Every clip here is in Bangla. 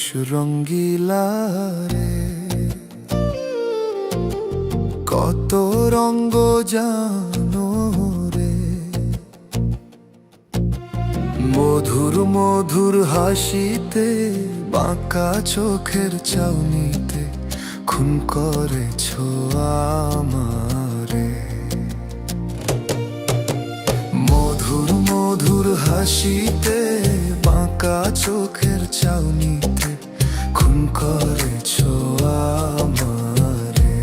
মানুষ রঙ্গিলা রে, কত রঙ্গ জানো রে। মধুর মধুর হাসিতে, বাঁকা চোখের চাউনিতে খুন করেছ আমারে। মধুর মধুর হাসিতে, বাঁকা চোখের চাউনিতে খুন করেছ আমারে।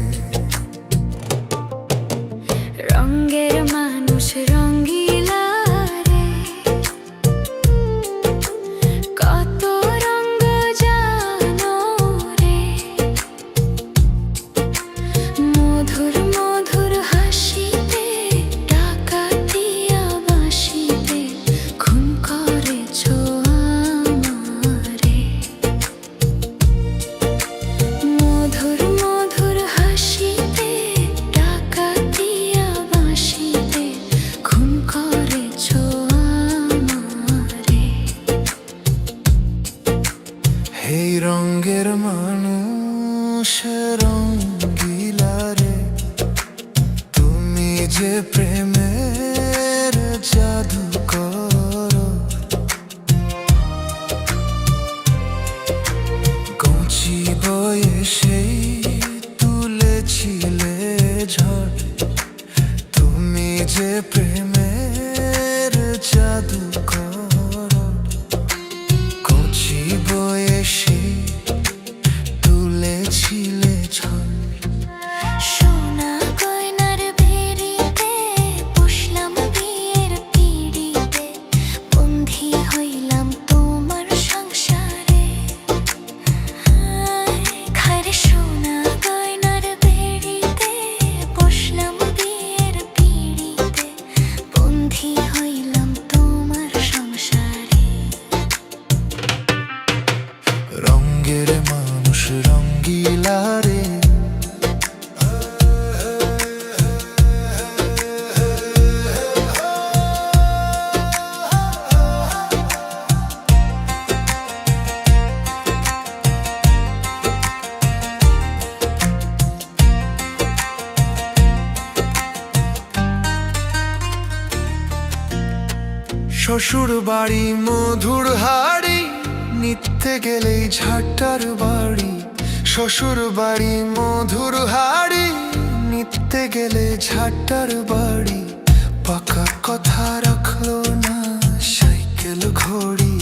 রঙের মানুষ রঙ্গিলা রে, কত রঙ জানো রে। মধুর মধুর হাসিতে, ডাকাতিয়া বাঁশিতে খুন করেছ আমারে। মধুর মধুর হাসিতে, ডাকাতিয়া বাঁশিতে খুন করেছ আমারে। এই রঙের মানুষ রঙ্গিলা রে, তুমি যে প্রেমের জাদু করো। কচি বয়সেই তুলেছিলে ঝড়, তুমি যে প্রেমের জাদু করো। কচি বয়সে তুলেছিলে ঝড়। সোনা গয়নার ভেড়িতে, বসলাম বিয়ের পিঁড়িতে, বন্ধি হইলাম তোমার সংসারে। খাইরে সোনা গয়নার ভেড়িতে, বসলাম বিয়ের পিঁড়িতে, বন্ধি হইলাম তোমার সংসারে। রঙের মানুষ রঙ্গিলা রে, শ্বশুর বাড়ি মধুর হাড়ি, নিতে গেলেই ঝাঁটার বাড়ি। শ্বশুর বাড়ি মধুর হাড়ি, নিতে গেলে ঝাঁটার বাড়ি। পাকা কথা রাখলো না সাইকেল ঘড়ি,